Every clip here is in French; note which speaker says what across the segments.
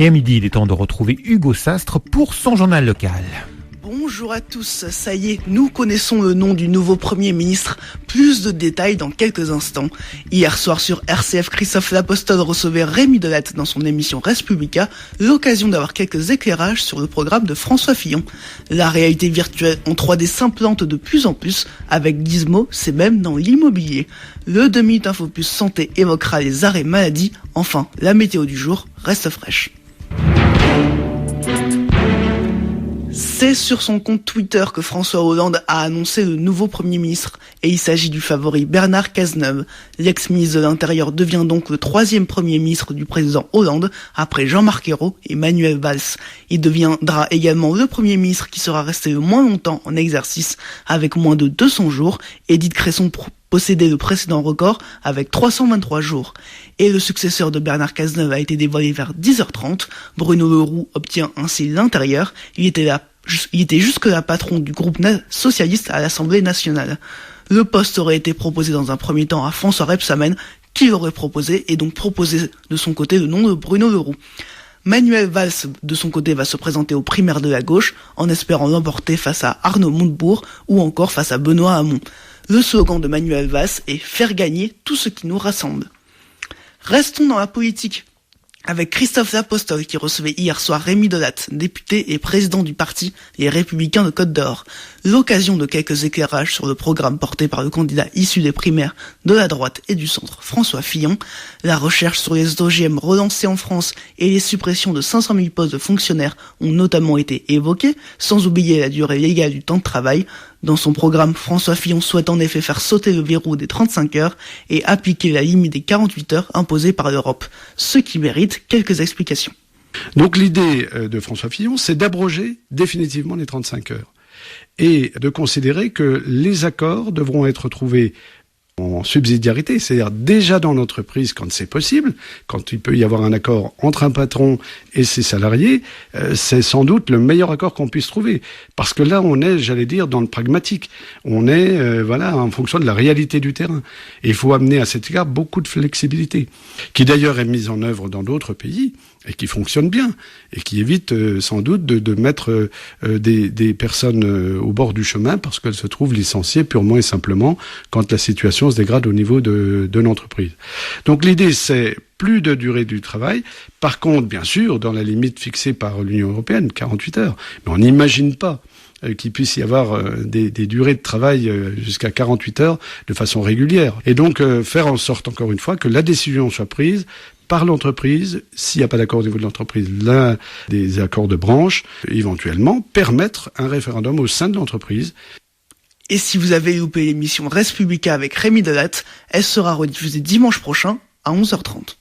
Speaker 1: Et à midi, il est temps de retrouver Hugo Sastre pour son journal local.
Speaker 2: Bonjour à tous, ça y est, nous connaissons le nom du nouveau Premier ministre. Plus de détails dans quelques instants. Hier soir sur RCF, Christophe Lapostole recevait Rémi Delatte dans son émission Res Publica, l'occasion d'avoir quelques éclairages sur le programme de François Fillon. La réalité virtuelle en 3D s'implante de plus en plus, avec Gizmo, c'est même dans l'immobilier. Le 2 minutes Info Plus Santé évoquera les arrêts maladie. Enfin, la météo du jour reste fraîche. C'est sur son compte Twitter que François Hollande a annoncé le nouveau Premier ministre. Et il s'agit du favori Bernard Cazeneuve. L'ex-ministre de l'Intérieur devient donc le 3e Premier ministre du président Hollande, après Jean-Marc Ayrault et Manuel Valls. Il deviendra également le Premier ministre qui sera resté le moins longtemps en exercice, avec moins de 200 jours. Édith Cresson possédait le précédent record avec 323 jours. Et le successeur de Bernard Cazeneuve a été dévoilé vers 10h30. Bruno Le Roux obtient ainsi l'Intérieur. Il était jusque-là patron du groupe socialiste à l'Assemblée nationale. Le poste aurait été proposé dans un premier temps à François Rebsamen, qui l'aurait proposé, et donc proposé de son côté le nom de Bruno Le Roux. Manuel Valls, de son côté, va se présenter aux primaires de la gauche, en espérant l'emporter face à Arnaud Montebourg, ou encore face à Benoît Hamon. Le slogan de Manuel Valls est « Faire gagner tout ce qui nous rassemble ». Restons dans la politique, avec Christophe Lapostole qui recevait hier soir Rémi Delatte, député et président du parti Les Républicains de Côte d'Or. L'occasion de quelques éclairages sur le programme porté par le candidat issu des primaires de la droite et du centre, François Fillon. La recherche sur les OGM relancée en France et les suppressions de 500 000 postes de fonctionnaires ont notamment été évoquées, sans oublier la durée légale du temps de travail. Dans son programme, François Fillon souhaite en effet faire sauter le verrou des 35 heures et appliquer la limite des 48 heures imposée par l'Europe, ce qui mérite quelques explications.
Speaker 3: Donc l'idée de François Fillon, c'est d'abroger définitivement les 35 heures et de considérer que les accords devront être trouvés en subsidiarité, c'est-à-dire déjà dans l'entreprise quand c'est possible, quand il peut y avoir un accord entre un patron et ses salariés, c'est sans doute le meilleur accord qu'on puisse trouver. Parce que là, on est, j'allais dire, dans le pragmatique. On est, en fonction de la réalité du terrain. Et il faut amener à cet égard beaucoup de flexibilité, qui d'ailleurs est mise en œuvre dans d'autres pays et qui fonctionne bien, et qui évite sans doute de mettre des personnes au bord du chemin parce qu'elles se trouvent licenciées purement et simplement quand la situation se dégrade au niveau de l'entreprise. Donc l'idée, c'est plus de durée du travail. Par contre, bien sûr, dans la limite fixée par l'Union européenne, 48 heures. Mais on n'imagine pas qu'il puisse y avoir des durées de travail jusqu'à 48 heures de façon régulière. Et donc faire en sorte, encore une fois, que la décision soit prise par l'entreprise, s'il n'y a pas d'accord au niveau de l'entreprise, l'un des accords de branche, éventuellement permettre un référendum au sein de l'entreprise.
Speaker 2: Et si vous avez loupé l'émission Res Publica avec Rémi Delatte, elle sera rediffusée dimanche prochain à 11h30.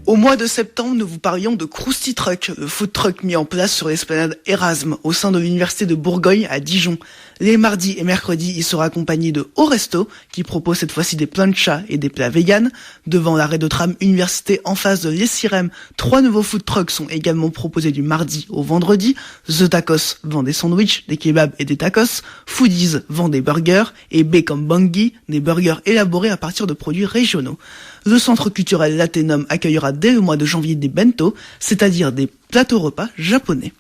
Speaker 2: Au mois de septembre, nous vous parlions de Krusty Truck, le food truck mis en place sur l'esplanade Erasme, au sein de l'université de Bourgogne à Dijon. Les mardis et mercredis, il sera accompagné de Au Resto, qui propose cette fois-ci des planchas et des plats véganes. Devant l'arrêt de tram université en face de l'Essirem, 3 nouveaux food trucks sont également proposés du mardi au vendredi. The Tacos vend des sandwichs, des kebabs et des tacos. Foodies vend des burgers. Et B comme Bangui, des burgers élaborés à partir de produits régionaux. Le centre culturel Latenum accueillera dès le mois de janvier des bento, c'est-à-dire des plateaux repas japonais.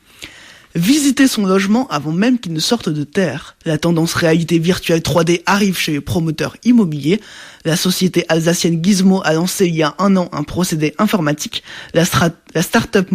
Speaker 2: Visiter son logement avant même qu'il ne sorte de terre. La tendance réalité virtuelle 3D arrive chez les promoteurs immobiliers. La société alsacienne Gizmo a lancé il y a 1 an un procédé informatique. La start-up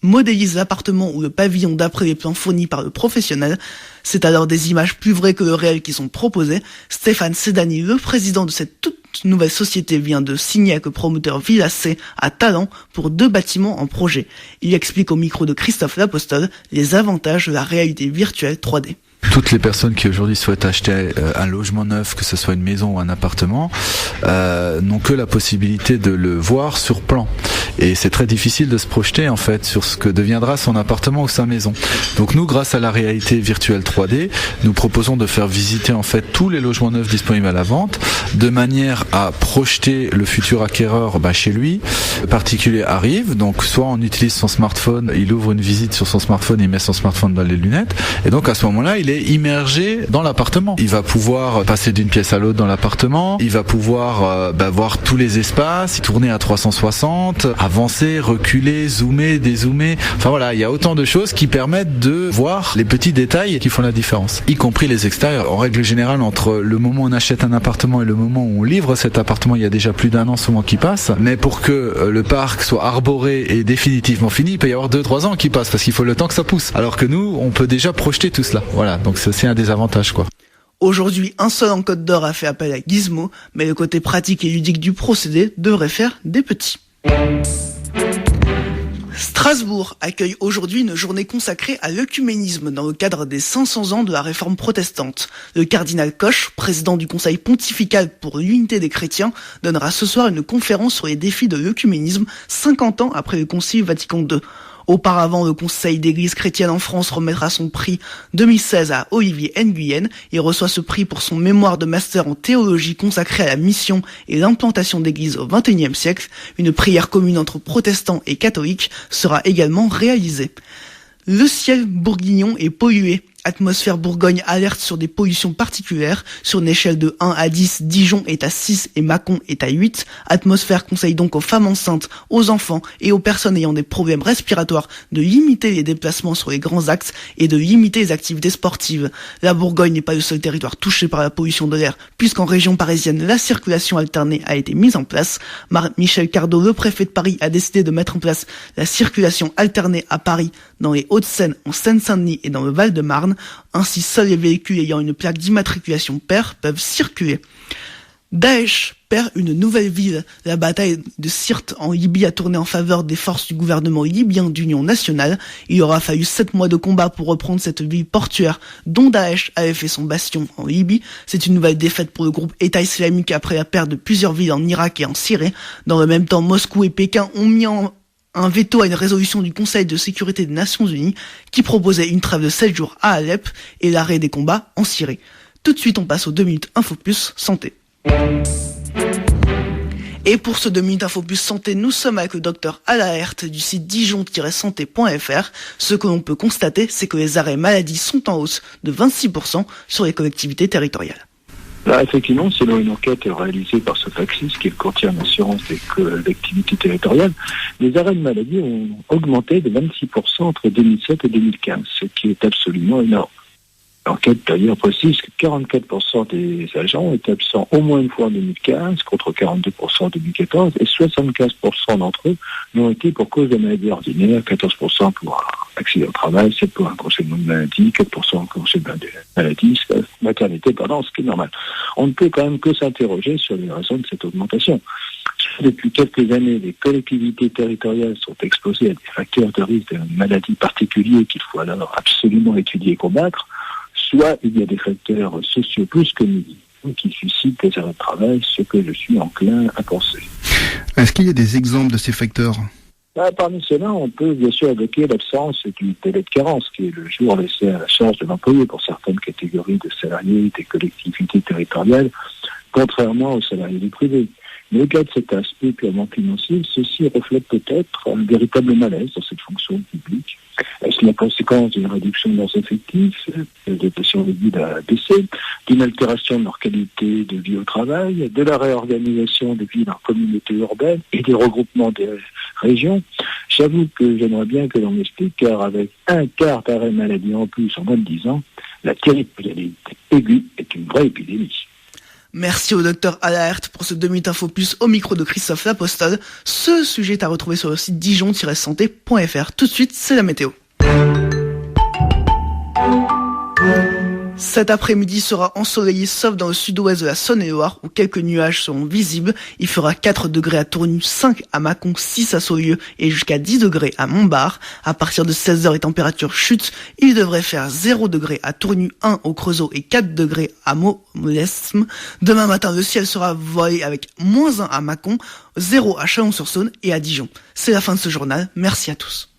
Speaker 2: modélise l'appartement ou le pavillon d'après les plans fournis par le professionnel. C'est alors des images plus vraies que le réel qui sont proposées. Stéphane Sedani, le président de cette toute nouvelle société, vient de signer avec le promoteur Villacé à Talent pour 2 bâtiments en projet. Il explique au micro de Christophe Lapostole les avantages de la réalité virtuelle 3D.
Speaker 4: Toutes les personnes qui aujourd'hui souhaitent acheter un logement neuf, que ce soit une maison ou un appartement, n'ont que la possibilité de le voir sur plan. Et c'est très difficile de se projeter en fait sur ce que deviendra son appartement ou sa maison. Donc nous, grâce à la réalité virtuelle 3D, nous proposons de faire visiter en fait tous les logements neufs disponibles à la vente de manière à projeter le futur acquéreur chez lui. Le particulier arrive, donc soit on utilise son smartphone, il ouvre une visite sur son smartphone, il met son smartphone dans les lunettes, et donc à ce moment-là, il est immergé dans l'appartement. Il va pouvoir passer d'une pièce à l'autre dans l'appartement, il va pouvoir voir tous les espaces, tourner à 360, avancer, reculer, zoomer, dézoomer. Enfin voilà, il y a autant de choses qui permettent de voir les petits détails qui font la différence, y compris les extérieurs. En règle générale, entre le moment où on achète un appartement et le moment où on livre cet appartement, il y a déjà plus d'1 an souvent qui passe. Mais pour que le parc soit arboré et définitivement fini, il peut y avoir 2-3 ans qui passent parce qu'il faut le temps que ça pousse. Alors que nous, on peut déjà projeter tout cela. Voilà, donc c'est aussi un des avantages, quoi.
Speaker 2: Aujourd'hui, un seul en Côte d'Or a fait appel à Gizmo, mais le côté pratique et ludique du procédé devrait faire des petits. Strasbourg accueille aujourd'hui une journée consacrée à l'œcuménisme dans le cadre des 500 ans de la réforme protestante. Le cardinal Koch, président du Conseil pontifical pour l'unité des chrétiens, donnera ce soir une conférence sur les défis de l'œcuménisme 50 ans après le Concile Vatican II. Auparavant, le Conseil d'église chrétienne en France remettra son prix 2016 à Olivier Nguyen. Il reçoit ce prix pour son mémoire de master en théologie consacré à la mission et l'implantation d'églises au XXIe siècle. Une prière commune entre protestants et catholiques sera également réalisée. Le ciel bourguignon est pollué. Atmosphère Bourgogne alerte sur des pollutions particulières. Sur une échelle de 1 à 10, Dijon est à 6 et Mâcon est à 8. Atmosphère conseille donc aux femmes enceintes, aux enfants et aux personnes ayant des problèmes respiratoires de limiter les déplacements sur les grands axes et de limiter les activités sportives. La Bourgogne n'est pas le seul territoire touché par la pollution de l'air, puisqu'en région parisienne, la circulation alternée a été mise en place. Michel Cardot, le préfet de Paris, a décidé de mettre en place la circulation alternée à Paris, dans les Hauts-de-Seine, en Seine-Saint-Denis et dans le Val-de-Marne. Ainsi, seuls les véhicules ayant une plaque d'immatriculation pair peuvent circuler. Daesh perd une nouvelle ville. La bataille de Sirte en Libye a tourné en faveur des forces du gouvernement libyen d'union nationale. Il aura fallu 7 mois de combat pour reprendre cette ville portuaire dont Daesh avait fait son bastion en Libye. C'est une nouvelle défaite pour le groupe État islamique après la perte de plusieurs villes en Irak et en Syrie. Dans le même temps, Moscou et Pékin ont mis un veto à une résolution du Conseil de sécurité des Nations Unies qui proposait une trêve de 7 jours à Alep et l'arrêt des combats en Syrie. Tout de suite, on passe aux 2 minutes Info Plus Santé. Et pour ce 2 minutes Info Plus Santé, nous sommes avec le docteur Alaert du site dijon-santé.fr. Ce que l'on peut constater, c'est que les arrêts maladie sont en hausse de 26% sur les collectivités territoriales.
Speaker 5: Là, effectivement, selon une enquête réalisée par Sofaxis, qui est le courtier en assurance des collectivités territoriales, les arrêts de maladie ont augmenté de 26% entre 2007 et 2015, ce qui est absolument énorme. L'enquête d'ailleurs précise que 44% des agents étaient absents au moins une fois en 2015, contre 42% en 2014, et 75% d'entre eux n'ont été pour cause de maladie ordinaire, 14% pour un accident de travail, 7% pour un congédiement de maladie, 4% pour congédiement de maladie, maternité, ce qui est normal. On ne peut quand même que s'interroger sur les raisons de cette augmentation. Depuis quelques années, les collectivités territoriales sont exposées à des facteurs de risque de maladies particuliers qu'il faut alors absolument étudier et combattre. Soit il y a des facteurs sociaux plus que médicaux qui suscitent des arrêts de travail, ce que je suis enclin à penser.
Speaker 6: Est-ce qu'il y a des exemples de ces facteurs ?
Speaker 5: Parmi ceux-là, on peut bien sûr évoquer l'absence du délai de carence, qui est le jour laissé à la charge de l'employé pour certaines catégories de salariés des collectivités territoriales, contrairement aux salariés du privé. Mais au-delà de cet aspect purement financier, ceci reflète peut-être un véritable malaise dans cette fonction publique. Est-ce la conséquence d'une réduction de leurs effectifs, de dotation de vie à baisser, d'une altération de leur qualité de vie au travail, de la réorganisation des villes en communautés urbaines et des regroupements des régions? J'avoue que j'aimerais bien que l'on m'explique, car avec un quart d'arrêt maladie en plus en moins de 10 ans, la territorialité aiguë est une vraie épidémie.
Speaker 2: Merci au docteur Alaert pour ce 2 minutes Info Plus au micro de Christophe Lapostole. Ce sujet est à retrouver sur le site dijon-santé.fr. Tout de suite, c'est la météo. Cet après-midi sera ensoleillé sauf dans le sud-ouest de la Saône-et-Loire où quelques nuages seront visibles. Il fera 4 degrés à Tournu, 5 à Mâcon, 6 à Saulieu et jusqu'à 10 degrés à Montbard. À partir de 16h, les températures chutent. Il devrait faire 0 degrés à Tournu, 1 au Creusot et 4 degrés à Molesme. Demain matin, le ciel sera voilé avec -1 à Mâcon, 0 à Chalon-sur-Saône et à Dijon. C'est la fin de ce journal. Merci à tous.